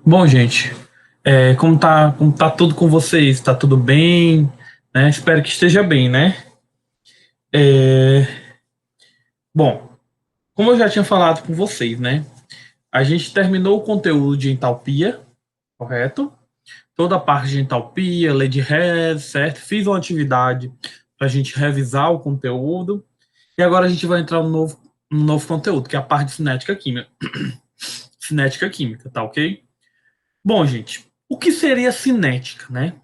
Bom, gente, como tá tudo com vocês? Tá tudo bem? Né? Espero que esteja bem, né? É, bom, como eu já tinha falado com vocês, né? A gente terminou o conteúdo de entalpia, correto? Toda a parte de entalpia, lei de Hess, certo? Fiz uma atividade para a gente revisar o conteúdo. E agora a gente vai entrar no novo conteúdo, que é a parte de cinética química. Cinética química, tá ok? Bom, gente, o que seria cinética, né?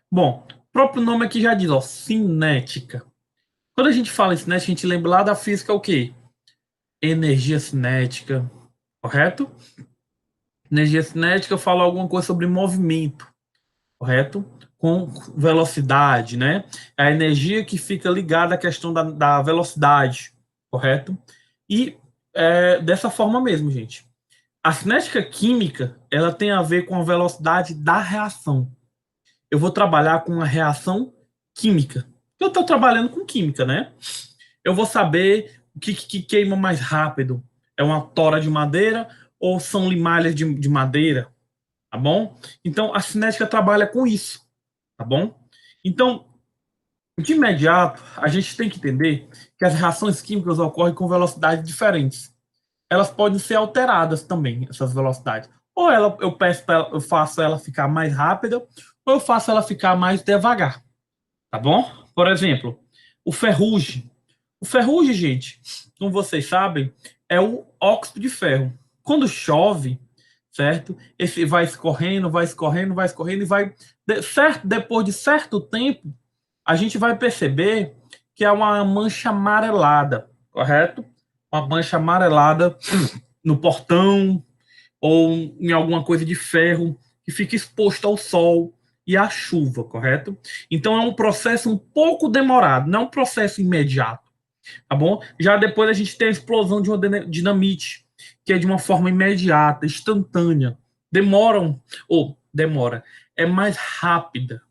Bom, o próprio nome aqui já diz, ó, cinética. Quando a gente fala em cinética, a gente lembra lá da física o quê? Energia cinética, correto? Energia cinética fala alguma coisa sobre movimento, correto? Com velocidade, né? É a energia que fica ligada à questão da velocidade, correto? E dessa forma mesmo, gente. A cinética química, ela tem a ver com a velocidade da reação. Eu vou trabalhar com a reação química. Eu estou trabalhando com química, né? Eu vou saber o que queima mais rápido. É uma tora de madeira ou são limalhas de madeira, tá bom? Então, a cinética trabalha com isso, tá bom? Então, de imediato, a gente tem que entender que as reações químicas ocorrem com velocidades diferentes. Elas podem ser alteradas também, essas velocidades. Ou eu faço ela ficar mais rápida, ou eu faço ela ficar mais devagar, tá bom? Por exemplo, o ferrugem. O ferrugem, gente, como vocês sabem, é o óxido de ferro. Quando chove, certo? Esse vai escorrendo, vai escorrendo, vai escorrendo e vai certo, depois de certo tempo, a gente vai perceber que é uma mancha amarelada, correto? Uma mancha amarelada no portão ou em alguma coisa de ferro que fica exposto ao sol e à chuva, correto? Então é um processo um pouco demorado, não é um processo imediato, tá bom? Já depois a gente tem a explosão de uma dinamite, que é de uma forma imediata, instantânea. Demora, é mais rápida,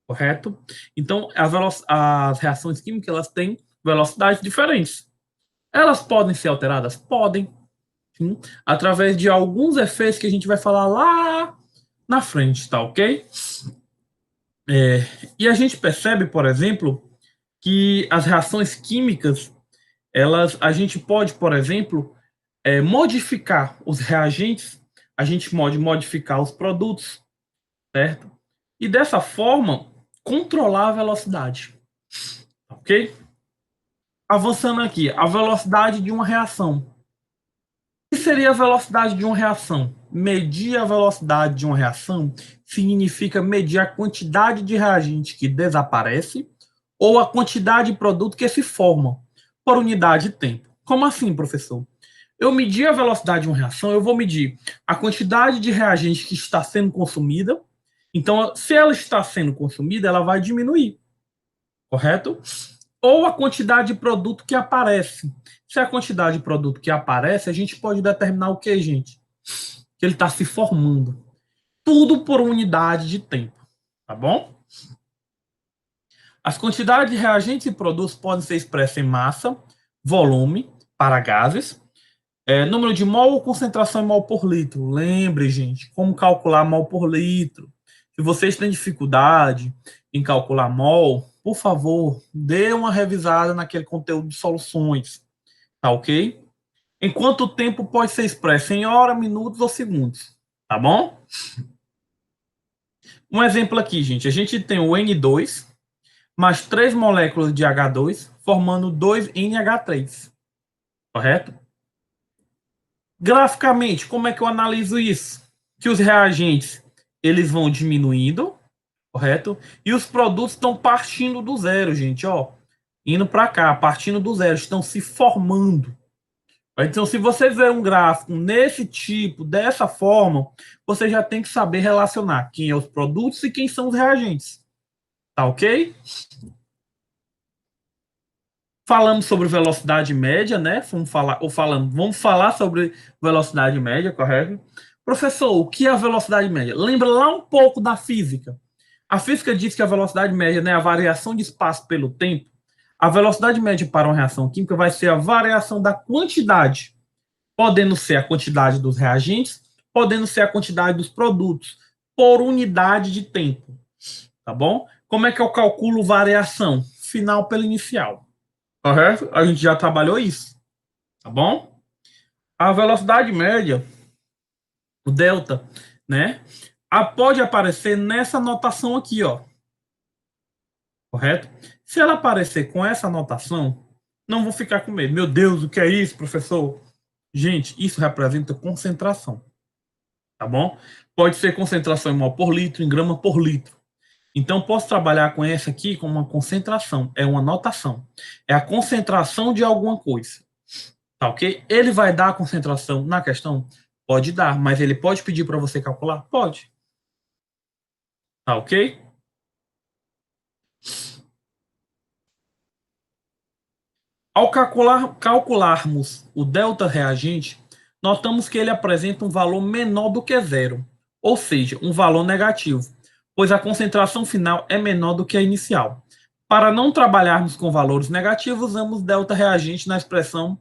correto? Então as reações químicas elas têm velocidades diferentes. Elas podem ser alteradas? Podem, sim, através de alguns efeitos que a gente vai falar lá na frente, tá ok? É, e a gente percebe, por exemplo, que as reações químicas, a gente pode, por exemplo, modificar os reagentes, a gente pode modificar os produtos, certo? E dessa forma, controlar a velocidade, ok? Avançando aqui, a velocidade de uma reação. O que seria a velocidade de uma reação? Medir a velocidade de uma reação significa medir a quantidade de reagente que desaparece ou a quantidade de produto que se forma por unidade de tempo. Como assim, professor? Eu medir a velocidade de uma reação, eu vou medir a quantidade de reagente que está sendo consumida. Então, se ela está sendo consumida, ela vai diminuir, correto? Ou a quantidade de produto que aparece. Se é a quantidade de produto que aparece, a gente pode determinar o que, gente? Que ele está se formando. Tudo por unidade de tempo, tá bom? As quantidades de reagentes e produtos podem ser expressas em massa, volume, para gases, número de mol ou concentração em mol por litro. Lembre, gente, como calcular mol por litro. Se vocês têm dificuldade em calcular mol, por favor, dê uma revisada naquele conteúdo de soluções, tá ok? Em quanto tempo pode ser expresso? Em hora, minutos ou segundos, tá bom? Um exemplo aqui, gente. A gente tem o N2 mais 3 moléculas de H2 formando 2NH3, correto? Graficamente, como é que eu analiso isso? Que os reagentes eles vão diminuindo, correto? E os produtos estão partindo do zero, gente, ó, indo para cá, partindo do zero, estão se formando. Então, se você ver um gráfico nesse tipo, dessa forma, você já tem que saber relacionar quem é os produtos e quem são os reagentes. Tá ok? Falamos sobre velocidade média, né? Vamos falar sobre velocidade média, correto? Professor, o que é a velocidade média? Lembra lá um pouco da física. A física diz que a velocidade média, né, é a variação de espaço pelo tempo. A velocidade média para uma reação química vai ser a variação da quantidade, podendo ser a quantidade dos reagentes podendo ser a quantidade dos produtos por unidade de tempo, tá bom? Como é que eu calculo variação? Final pela inicial, correto? A gente já trabalhou isso, tá bom? A velocidade média, o delta, né? Pode aparecer nessa notação aqui, ó, correto? Se ela aparecer com essa notação, não vou ficar com medo. Meu Deus, o que é isso, professor? Gente, isso representa concentração, tá bom? Pode ser concentração em mol por litro, em grama por litro. Então, posso trabalhar com essa aqui como uma concentração, é uma notação. É a concentração de alguma coisa, tá ok? Ele vai dar a concentração na questão? Pode dar, mas ele pode pedir para você calcular? Pode, tá ok? Ao calcularmos o delta reagente, notamos que ele apresenta um valor menor do que zero, ou seja, um valor negativo, pois a concentração final é menor do que a inicial. Para não trabalharmos com valores negativos, usamos delta reagente na expressão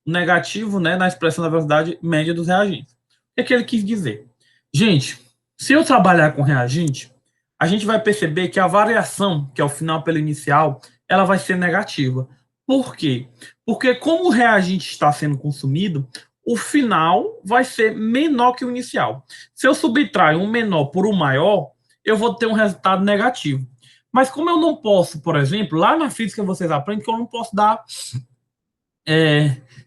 negativo, né, na expressão da velocidade média dos reagentes. O que ele quis dizer? Gente, se eu trabalhar com reagente, a gente vai perceber que a variação, que é o final pelo inicial, ela vai ser negativa. Por quê? Porque como o reagente está sendo consumido, o final vai ser menor que o inicial. Se eu subtrair um menor por um maior, eu vou ter um resultado negativo. Mas como eu não posso, por exemplo, lá na física vocês aprendem que eu não posso dar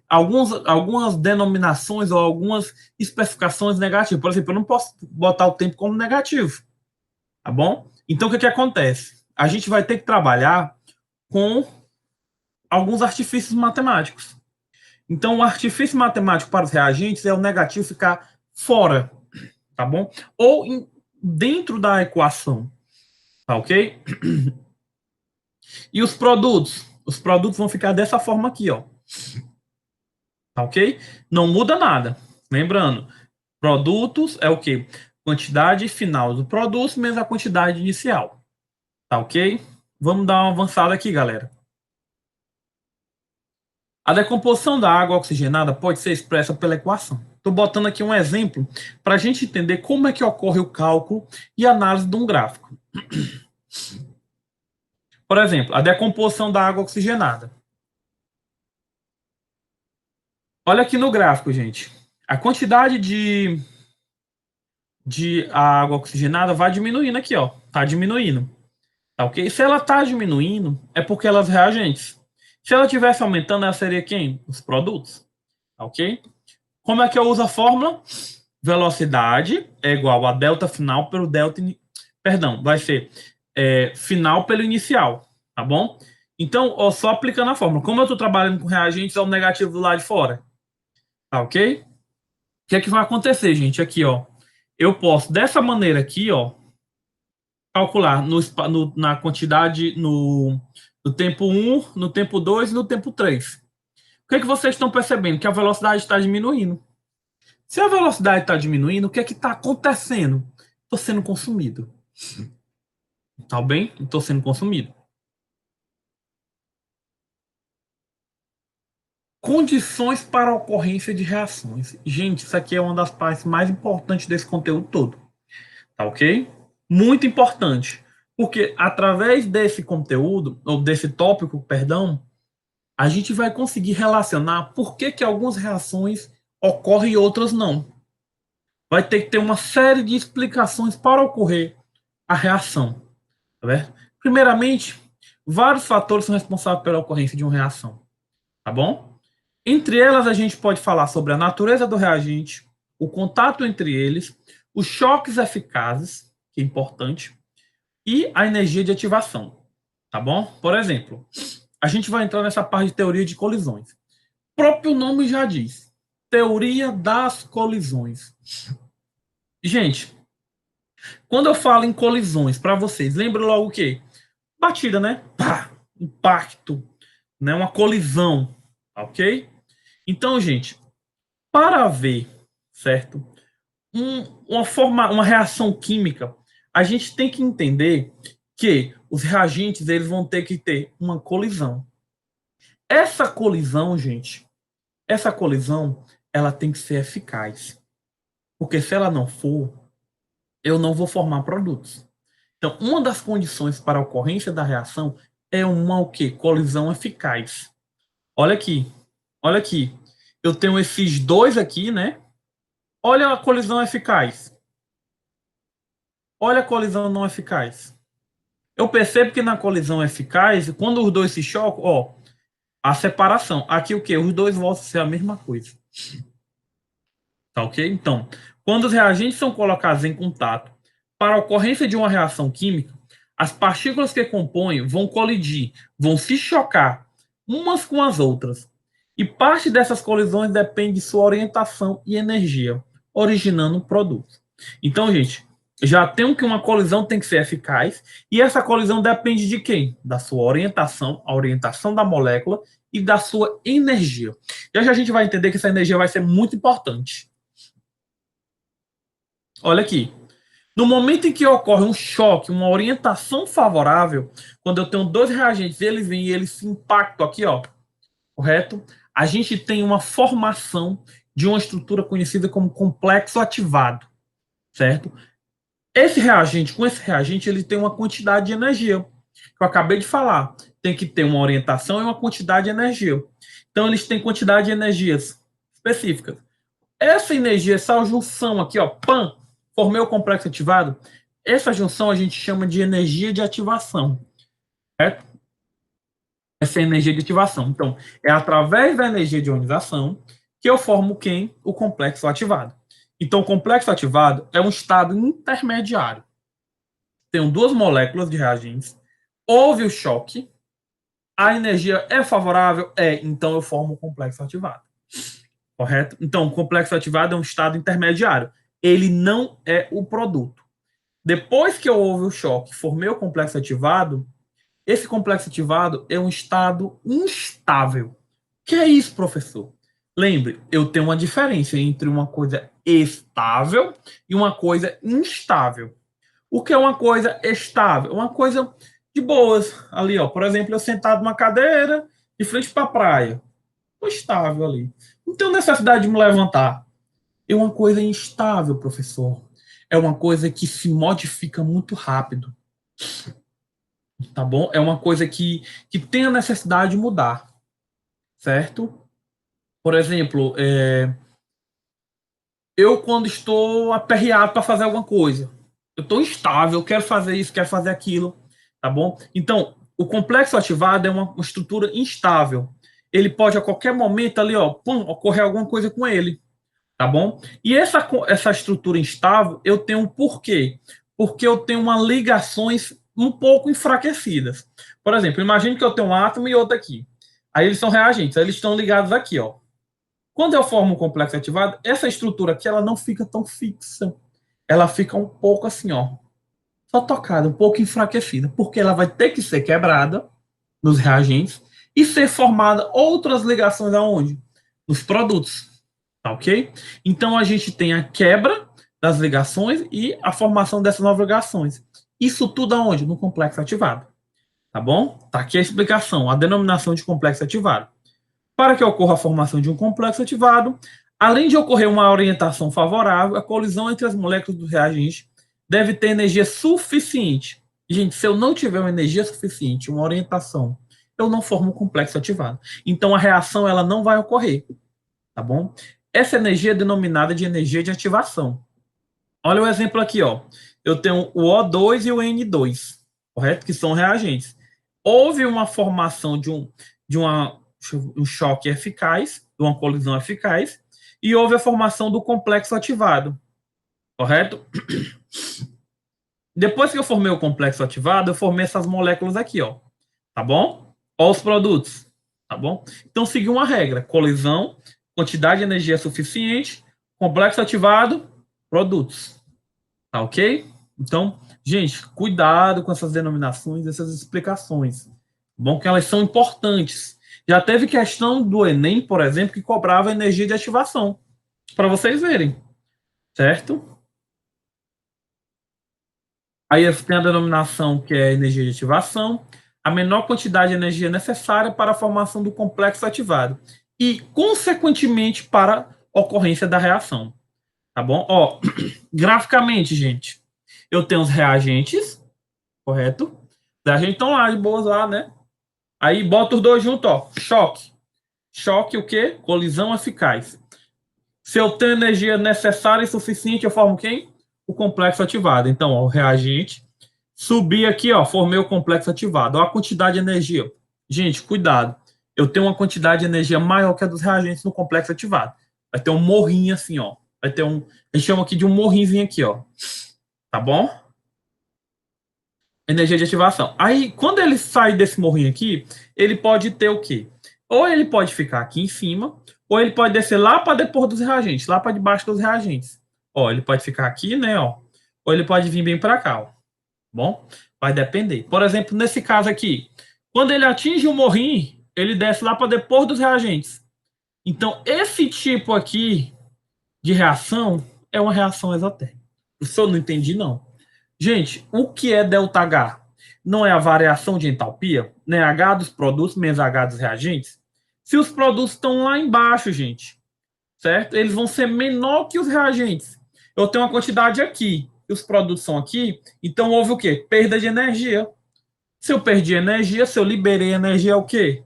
algumas denominações ou algumas especificações negativas. Por exemplo, eu não posso botar o tempo como negativo, tá bom? Então, o que acontece? A gente vai ter que trabalhar com alguns artifícios matemáticos. Então, o artifício matemático para os reagentes é o negativo ficar fora, tá bom? Ou dentro da equação, tá ok? E os produtos? Os produtos vão ficar dessa forma aqui, ó. Tá ok? Não muda nada. Lembrando, produtos é o quê? Quantidade final do produto menos a quantidade inicial. Tá ok? Vamos dar uma avançada aqui, galera. A decomposição da água oxigenada pode ser expressa pela equação. Estou botando aqui um exemplo para a gente entender como é que ocorre o cálculo e análise de um gráfico. Por exemplo, a decomposição da água oxigenada. Olha aqui no gráfico, gente. A quantidade de água oxigenada vai diminuindo aqui, ó. Tá diminuindo. Tá ok? Se ela tá diminuindo, é porque elas reagentes. Se ela tivesse aumentando, ela seria quem? Os produtos. Tá ok? Como é que eu uso a fórmula? Velocidade é igual a delta final pelo delta. Perdão, vai ser final pelo inicial, tá bom? Então, ó, só aplicando a fórmula. Como eu estou trabalhando com reagentes, é o negativo do lado de fora. Tá ok? O que é que vai acontecer, gente? Aqui, ó. Eu posso, dessa maneira aqui, ó, calcular na quantidade no tempo 1, no tempo 2 e no tempo 3. O que é que vocês estão percebendo? Que a velocidade está diminuindo. Se a velocidade está diminuindo, o que é que está acontecendo? Estou sendo consumido. Tá bem? Estou sendo consumido. Condições para a ocorrência de reações. Gente, isso aqui é uma das partes mais importantes desse conteúdo todo. Tá ok? Muito importante. Porque através desse conteúdo, ou desse tópico, perdão, a gente vai conseguir relacionar por que algumas reações ocorrem e outras não. Vai ter que ter uma série de explicações para ocorrer a reação. Tá vendo? Primeiramente, vários fatores são responsáveis pela ocorrência de uma reação. Tá bom? Entre elas, a gente pode falar sobre a natureza do reagente, o contato entre eles, os choques eficazes, que é importante, e a energia de ativação. Tá bom? Por exemplo, a gente vai entrar nessa parte de teoria de colisões. O próprio nome já diz. Teoria das colisões. Gente, quando eu falo em colisões para vocês, lembra logo o quê? Batida, né? Pá, impacto, né? Uma colisão, ok? Então, gente, para haver, certo? Uma reação química, a gente tem que entender que os reagentes eles vão ter que ter uma colisão. Essa colisão, gente, essa colisão, ela tem que ser eficaz. Porque se ela não for, eu não vou formar produtos. Então, uma das condições para a ocorrência da reação é uma o quê? Colisão eficaz. Olha aqui, olha aqui. Eu tenho esses dois aqui, né? Olha a colisão eficaz. Olha a colisão não eficaz. Eu percebo que na colisão eficaz, quando os dois se chocam, ó, a separação. Aqui o quê? Os dois voltam a ser a mesma coisa. Tá ok? Então, quando os reagentes são colocados em contato para a ocorrência de uma reação química, as partículas que compõem vão colidir, vão se chocar umas com as outras. E parte dessas colisões depende de sua orientação e energia, originando produtos. Então, gente, já tem que uma colisão tem que ser eficaz, e essa colisão depende de quem? Da sua orientação, a orientação da molécula e da sua energia. Já já a gente vai entender que essa energia vai ser muito importante. Olha aqui. No momento em que ocorre um choque, uma orientação favorável, quando eu tenho dois reagentes, eles vêm e eles se impactam aqui, ó, correto? A gente tem uma formação de uma estrutura conhecida como complexo ativado, certo? Esse reagente, com esse reagente, ele tem uma quantidade de energia, que eu acabei de falar. Tem que ter uma orientação e uma quantidade de energia. Então, eles têm quantidade de energias específicas. Essa energia, essa junção aqui, ó, PAN, formei o complexo ativado. Essa junção a gente chama de energia de ativação, certo? Essa é a energia de ativação. Então, é através da energia de ionização que eu formo quem? O complexo ativado. Então, o complexo ativado é um estado intermediário. Tenho duas moléculas de reagentes, houve o choque, a energia é favorável? É, então eu formo o complexo ativado. Correto? Então, o complexo ativado é um estado intermediário. Ele não é o produto. Depois que houve o choque, formei o complexo ativado, esse complexo ativado é um estado instável. O que é isso, professor? Lembre, eu tenho uma diferença entre uma coisa estável e uma coisa instável. O que é uma coisa estável? Uma coisa de boas. Ali, ó, por exemplo, eu sentado numa cadeira de frente para a praia. Estou estável ali. Não tenho necessidade de me levantar. É uma coisa instável, professor. É uma coisa que se modifica muito rápido. Tá bom? É uma coisa que tem a necessidade de mudar. Certo? Por exemplo, eu quando estou aperreado para fazer alguma coisa, eu estou instável, quero fazer isso, quero fazer aquilo, tá bom? Então, o complexo ativado é uma estrutura instável. Ele pode a qualquer momento ali, ó, pum, ocorrer alguma coisa com ele, tá bom? E essa estrutura instável, eu tenho um porquê? Porque eu tenho uma ligações um pouco enfraquecidas. Por exemplo, imagine que eu tenho um átomo e outro aqui. Aí eles são reagentes, aí eles estão ligados aqui, ó. Quando eu formo um complexo ativado, essa estrutura aqui ela não fica tão fixa. Ela fica um pouco assim, ó, só tocada, um pouco enfraquecida, porque ela vai ter que ser quebrada nos reagentes e ser formada outras ligações aonde? Nos produtos, tá ok? Então a gente tem a quebra das ligações e a formação dessas novas ligações. Isso tudo aonde? No complexo ativado, tá bom? Tá aqui a explicação, a denominação de complexo ativado. Para que ocorra a formação de um complexo ativado, além de ocorrer uma orientação favorável, a colisão entre as moléculas do reagente deve ter energia suficiente. Gente, se eu não tiver uma energia suficiente, uma orientação, eu não formo um complexo ativado. Então a reação ela não vai ocorrer, tá bom? Essa energia é denominada de energia de ativação. Olha o exemplo aqui, ó. Eu tenho o O2 e o N2, correto? Que são reagentes. Houve uma formação um choque eficaz, de uma colisão eficaz, e houve a formação do complexo ativado, correto? Depois que eu formei o complexo ativado, eu formei essas moléculas aqui, ó, tá bom? Ó os produtos, tá bom? Então, seguiu uma regra: colisão, quantidade de energia suficiente, complexo ativado, produtos, tá ok? Então, gente, cuidado com essas denominações, essas explicações, tá bom? Que elas são importantes. Já teve questão do Enem, por exemplo, que cobrava energia de ativação, para vocês verem, certo? Aí tem a denominação que é energia de ativação, a menor quantidade de energia necessária para a formação do complexo ativado e, consequentemente, para a ocorrência da reação. Tá bom? Ó, graficamente, gente, eu tenho os reagentes, correto? Os reagentes estão lá, de boas lá, né? Aí bota os dois juntos, ó. Choque. Choque o quê? Colisão eficaz. Se eu tenho energia necessária e suficiente, eu formo quem? O complexo ativado. Então, ó, o reagente. Subir aqui, ó, formei o complexo ativado. Ó a quantidade de energia. Gente, cuidado. Eu tenho uma quantidade de energia maior que a dos reagentes no complexo ativado. Vai ter um morrinho assim, ó. Vai ter um. A gente chama aqui de um morrinho aqui, ó. Tá bom? Energia de ativação. Aí, quando ele sai desse morrinho aqui, ele pode ter o quê? Ou ele pode ficar aqui em cima, ou ele pode descer lá para depois dos reagentes, lá para debaixo dos reagentes. Ó, ele pode ficar aqui, né, ó. Ou ele pode vir bem para cá, ó. Bom, vai depender. Por exemplo, nesse caso aqui, quando ele atinge o morrinho, ele desce lá para depois dos reagentes. Então, esse tipo aqui de reação é uma reação exotérmica. Isso eu não entendi, não. Gente, o que é ΔH? Não é a variação de entalpia? Né? H dos produtos menos H dos reagentes? Se os produtos estão lá embaixo, gente, certo? Eles vão ser menor que os reagentes. Eu tenho uma quantidade aqui, e os produtos são aqui, então houve o quê? Perda de energia. Se eu perdi energia, se eu liberei energia, é o quê?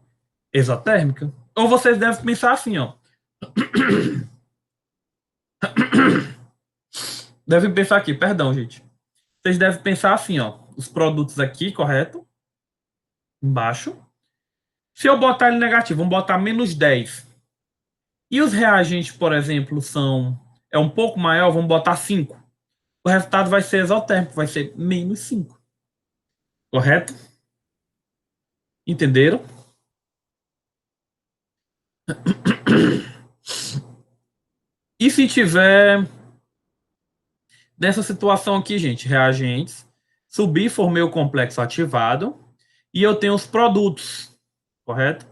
Exotérmica. Ou vocês devem pensar assim, ó. Devem pensar aqui, perdão, gente. Vocês devem pensar assim, ó. Os produtos aqui, correto? Embaixo. Se eu botar ele negativo, vamos botar menos 10. E os reagentes, por exemplo, é um pouco maior, vamos botar 5. O resultado vai ser exotérmico, vai ser menos 5. Correto? Entenderam? E se tiver nessa situação aqui, gente, reagentes, subir, formei o complexo ativado e eu tenho os produtos, correto?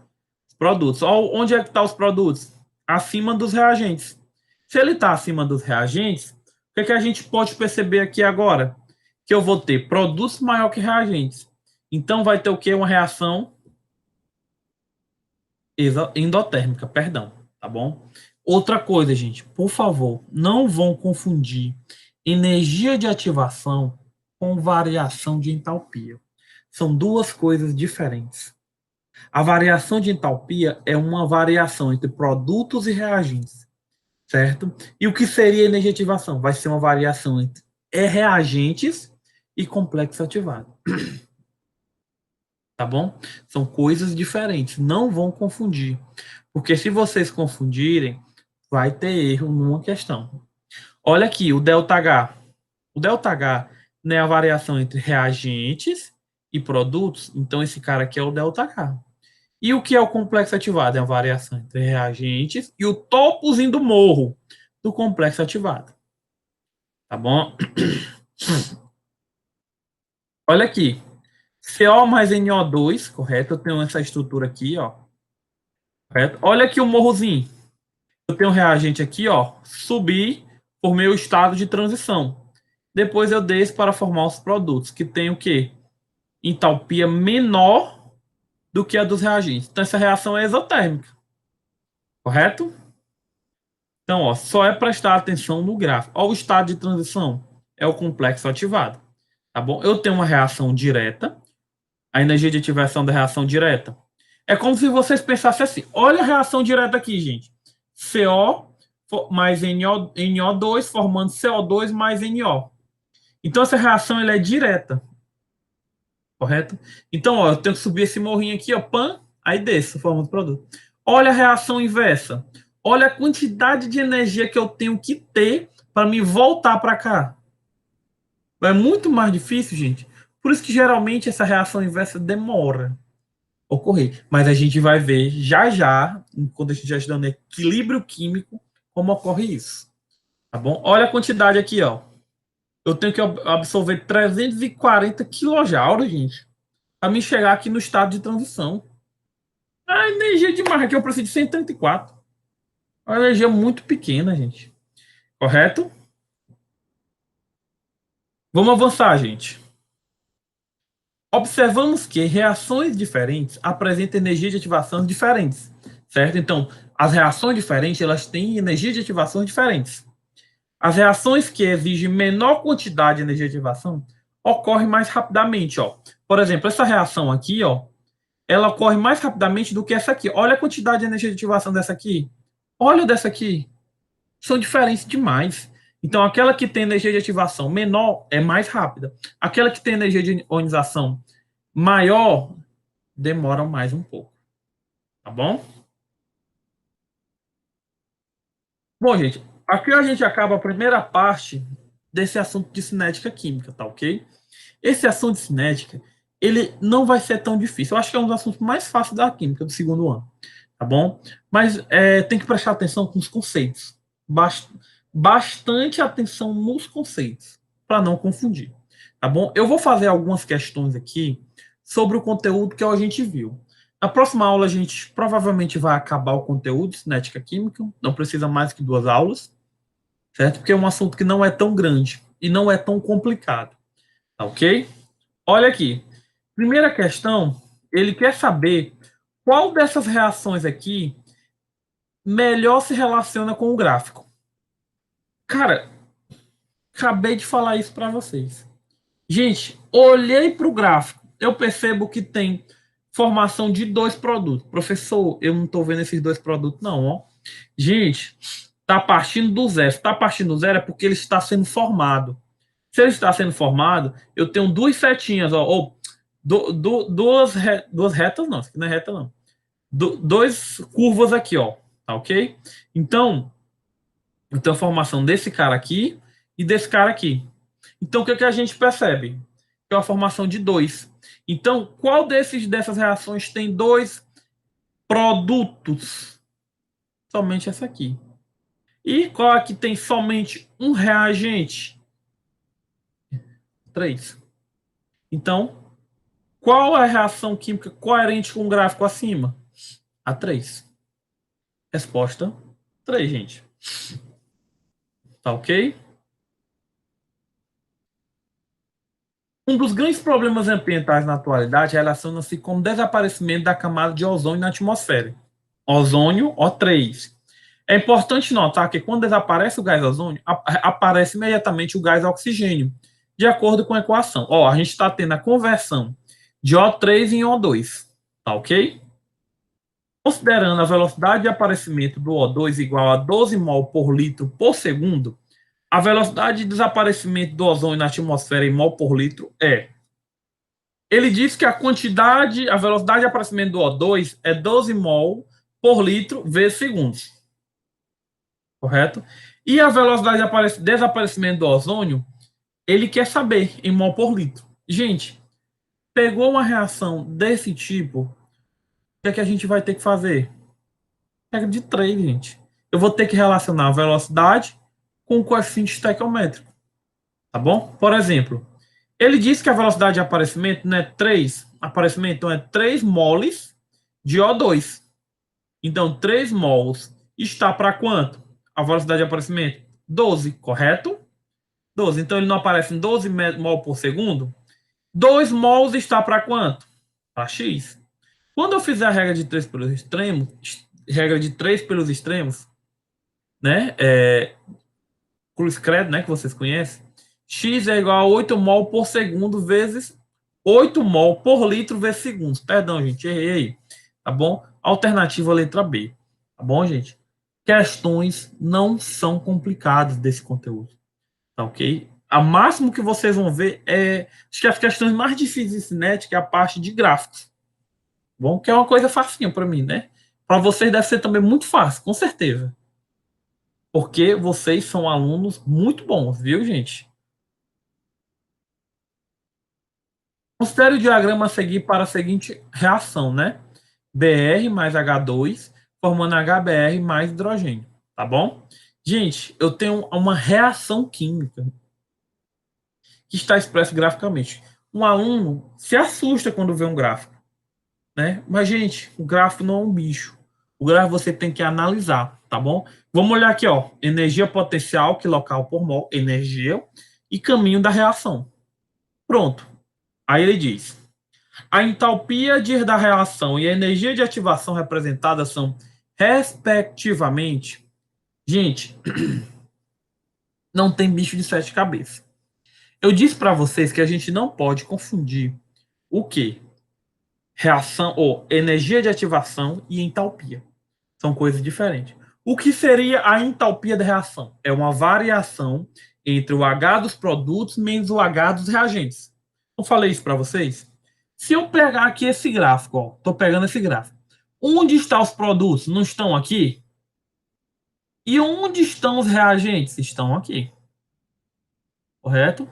Os produtos. Onde é que estão os produtos? Acima dos reagentes. Se ele está acima dos reagentes, o que, é que a gente pode perceber aqui agora? Que eu vou ter produtos maior que reagentes. Então vai ter o quê? Uma reação endotérmica, perdão, tá bom? Outra coisa, gente, por favor, não vão confundir energia de ativação com variação de entalpia. São duas coisas diferentes. A variação de entalpia é uma variação entre produtos e reagentes, certo? E o que seria energia de ativação? Vai ser uma variação entre reagentes e complexo ativado. Tá bom? São coisas diferentes. Não vão confundir. Porque se vocês confundirem, vai ter erro numa questão. Olha aqui, o ΔH. O ΔH não é a variação entre reagentes e produtos. Então, esse cara aqui é o ΔH. E o que é o complexo ativado? É a variação entre reagentes e o topozinho do morro do complexo ativado. Tá bom? Olha aqui. CO mais NO2, correto? Eu tenho essa estrutura aqui, ó. Correto? Olha aqui o morrozinho. Eu tenho um reagente aqui, ó. Subir por meu estado de transição. Depois eu desço para formar os produtos, que tem o quê? Entalpia menor do que a dos reagentes. Então, essa reação é exotérmica. Correto? Então, ó, só é prestar atenção no gráfico. Ó, o estado de transição é o complexo ativado. Tá bom? Eu tenho uma reação direta. A energia de ativação da reação direta. É como se vocês pensassem assim. Olha a reação direta aqui, gente. CO mais NO2 formando CO2 mais NO. Então, essa reação ela é direta. Correto? Então, ó, eu tenho que subir esse morrinho aqui, ó, pan, aí desço, formando o produto. Olha a reação inversa. Olha a quantidade de energia que eu tenho que ter para me voltar para cá. É muito mais difícil, gente. Por isso que geralmente essa reação inversa demora a ocorrer. Mas a gente vai ver já já, quando a gente já estudando equilíbrio químico, como ocorre isso. Tá bom? Olha a quantidade aqui, ó. Eu tenho que absorver 340 quilojoules, gente, para me chegar aqui no estado de transição. A energia de marra aqui eu preciso de 134. Uma energia muito pequena, gente. Correto? Vamos avançar, gente. Observamos que reações diferentes apresentam energia de ativação diferentes, certo? Então, as reações diferentes, elas têm energia de ativação diferentes. As reações que exigem menor quantidade de energia de ativação ocorrem mais rapidamente, ó. Por exemplo, essa reação aqui, ó, ela ocorre mais rapidamente do que essa aqui. Olha a quantidade de energia de ativação dessa aqui. Olha dessa aqui. São diferentes demais. Então, aquela que tem energia de ativação menor é mais rápida. Aquela que tem energia de ionização maior demora mais um pouco. Tá bom? Bom, gente, aqui a gente acaba a primeira parte desse assunto de cinética química, tá ok? Esse assunto de cinética, ele não vai ser tão difícil. Eu acho que é um dos assuntos mais fáceis da química do segundo ano, tá bom? Mas tem que prestar atenção com os conceitos. Bastante atenção nos conceitos, para não confundir, tá bom? Eu vou fazer algumas questões aqui sobre o conteúdo que a gente viu. Na próxima aula, a gente provavelmente vai acabar o conteúdo de cinética química, não precisa mais que 2 aulas, certo? Porque é um assunto que não é tão grande e não é tão complicado, tá ok? Olha aqui. Primeira questão, ele quer saber qual dessas reações aqui melhor se relaciona com o gráfico. Cara, acabei de falar isso para vocês. Gente, olhei para o gráfico, eu percebo que tem formação de 2 produtos. Professor, eu não estou vendo esses 2 produtos, não. Ó. Gente, está partindo do zero. Se está partindo do zero é porque ele está sendo formado. Se ele está sendo formado, eu tenho 2 setinhas, ó, ou duas retas, não, isso aqui não é reta, não. 2 curvas aqui, ó, tá ok? Então, eu tenho a formação desse cara aqui e desse cara aqui. Então, o que a gente percebe? Que é uma formação de 2. Então, qual dessas reações tem 2 produtos? Somente essa aqui. E qual aqui tem somente um reagente? 3. Então, qual é a reação química coerente com o gráfico acima? A 3. Resposta 3, gente. Tá ok? Um dos grandes problemas ambientais na atualidade relaciona-se com o desaparecimento da camada de ozônio na atmosfera. Ozônio O3. É importante notar que quando desaparece o gás ozônio, aparece imediatamente o gás oxigênio, de acordo com a equação. Ó, a gente está tendo a conversão de O3 em O2. Tá ok? Considerando a velocidade de aparecimento do O2 igual a 12 mol por litro por segundo, a velocidade de desaparecimento do ozônio na atmosfera em mol por litro é. Ele diz que a velocidade de aparecimento do O2 é 12 mol por litro vezes segundos. Correto? E a velocidade de desaparecimento do ozônio, ele quer saber em mol por litro. Gente, pegou uma reação desse tipo, o que é que a gente vai ter que fazer? Regra de 3, gente. Eu vou ter que relacionar a velocidade com o coeficiente estequiométrico. Tá bom? Por exemplo, ele disse que a velocidade de aparecimento não é 3, aparecimento então é 3 moles de O2. Então, 3 mols está para quanto? A velocidade de aparecimento? 12, correto? 12. Então, ele não aparece em 12 mol por segundo? 2 mols está para quanto? Para x. Quando eu fizer a regra de 3 pelos extremos, né? Cruz credo, né? Que vocês conhecem. X é igual a 8 mol por segundo vezes 8 mol por litro vezes segundos. Perdão, gente, errei. Tá bom? Alternativa letra B. Tá bom, gente? Questões não são complicadas desse conteúdo. Tá ok? A máximo que vocês vão ver é. Acho que as questões mais difíceis de cinética é a parte de gráficos. Bom, que é uma coisa facinha para mim, né? Para vocês deve ser também muito fácil, com certeza. Porque vocês são alunos muito bons, viu, gente? Considere o diagrama a seguir para a seguinte reação, né? Br mais H2 formando HBr mais hidrogênio, tá bom? Gente, eu tenho uma reação química que está expressa graficamente. Um aluno se assusta quando vê um gráfico, né? Mas, gente, o gráfico não é um bicho. O gráfico você tem que analisar, tá bom? Vamos olhar aqui, ó. Energia potencial, quilocal por mol, energia, e caminho da reação. Pronto. Aí ele diz: a entalpia da reação e a energia de ativação representadas são, respectivamente, gente, não tem bicho de sete cabeças. Eu disse para vocês que a gente não pode confundir o que? Reação ou energia de ativação e entalpia. São coisas diferentes. O que seria a entalpia da reação? É uma variação entre o H dos produtos menos o H dos reagentes. Eu falei isso para vocês? Se eu pegar aqui esse gráfico, ó, tô pegando esse gráfico. Onde estão os produtos? Não estão aqui? E onde estão os reagentes? Estão aqui. Correto?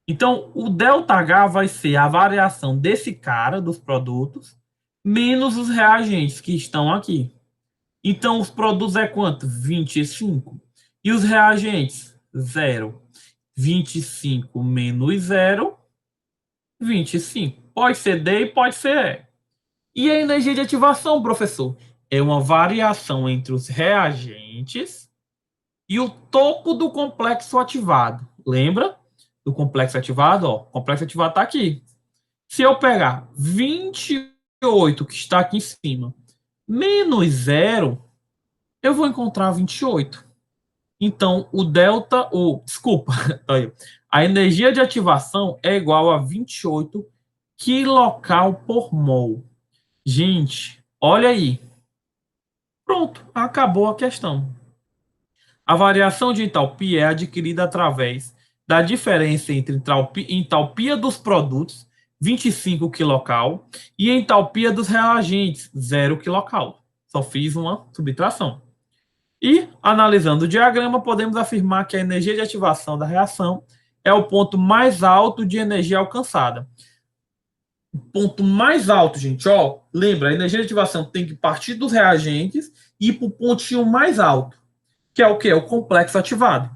Então, o ΔH vai ser a variação desse cara, dos produtos, menos os reagentes que estão aqui. Então, os produtos é quanto? 25. E os reagentes? 0. 25 menos 0, 25. Pode ser D e pode ser E. E a energia de ativação, professor? É uma variação entre os reagentes e o topo do complexo ativado. Lembra do complexo ativado? Ó, o complexo ativado está aqui. Se eu pegar 28, que está aqui em cima, menos 0, eu vou encontrar 28. Então, o delta, desculpa, a energia de ativação é igual a 28 kcal por mol. Gente, olha aí. Pronto, acabou a questão. A variação de entalpia é adquirida através da diferença entre entalpia dos produtos, 25 kcal, e entalpia dos reagentes, 0 kcal. Só fiz uma subtração. E, analisando o diagrama, podemos afirmar que a energia de ativação da reação é o ponto mais alto de energia alcançada. O ponto mais alto, gente, ó, lembra, a energia de ativação tem que partir dos reagentes e ir para o pontinho mais alto, que é o que? É o complexo ativado,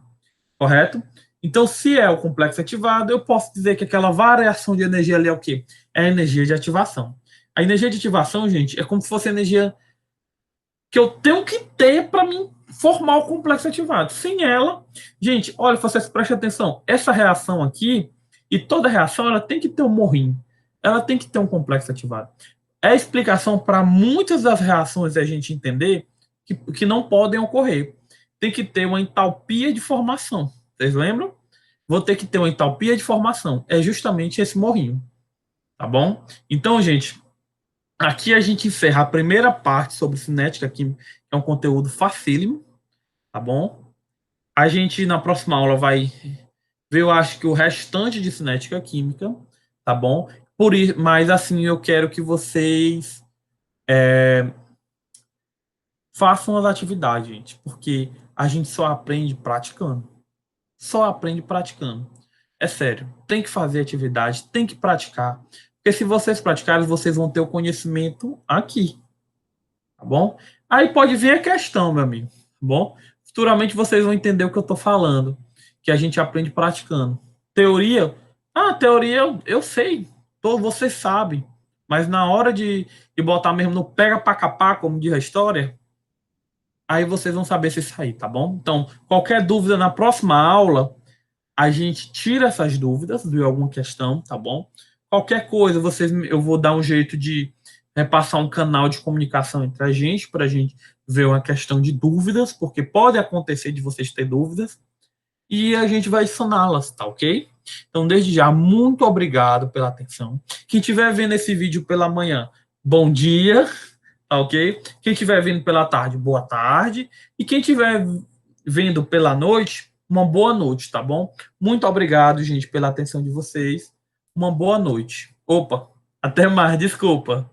correto? Então, se é o complexo ativado, eu posso dizer que aquela variação de energia ali é o quê? É a energia de ativação. A energia de ativação, gente, é como se fosse a energia que eu tenho que ter para mim formar o complexo ativado. Sem ela, gente, olha, vocês prestem atenção, essa reação aqui, e toda reação, ela tem que ter um morrinho, ela tem que ter um complexo ativado. É a explicação para muitas das reações a gente entender que não podem ocorrer. Tem que ter uma entalpia de formação. Vocês lembram? Vou ter que ter uma entalpia de formação. É justamente esse morrinho. Tá bom? Então, gente, aqui a gente encerra a primeira parte sobre cinética química, que é um conteúdo facílimo, tá bom? A gente, na próxima aula, vai ver, eu acho que o restante de cinética química, tá bom? Mas, assim, eu quero que vocês façam as atividades, gente, porque a gente só aprende praticando. Só aprende praticando. É sério, tem que fazer atividade, tem que praticar. Porque se vocês praticarem, vocês vão ter o conhecimento aqui, tá bom? Aí pode vir a questão, meu amigo, tá bom? Futuramente vocês vão entender o que eu estou falando, que a gente aprende praticando. Teoria, teoria eu sei, você sabe, mas na hora de botar mesmo no pega pra capar, como diz a história, aí vocês vão saber se sair, tá bom? Então, qualquer dúvida na próxima aula, a gente tira essas dúvidas de alguma questão, tá bom? Qualquer coisa, eu vou dar um jeito de repassar um canal de comunicação entre a gente, para a gente ver uma questão de dúvidas, porque pode acontecer de vocês terem dúvidas, e a gente vai saná-las, tá ok? Então, desde já, muito obrigado pela atenção. Quem estiver vendo esse vídeo pela manhã, bom dia, tá ok? Quem estiver vendo pela tarde, boa tarde. E quem estiver vendo pela noite, uma boa noite, tá bom? Muito obrigado, gente, pela atenção de vocês. Uma boa noite. Opa, até mais, desculpa.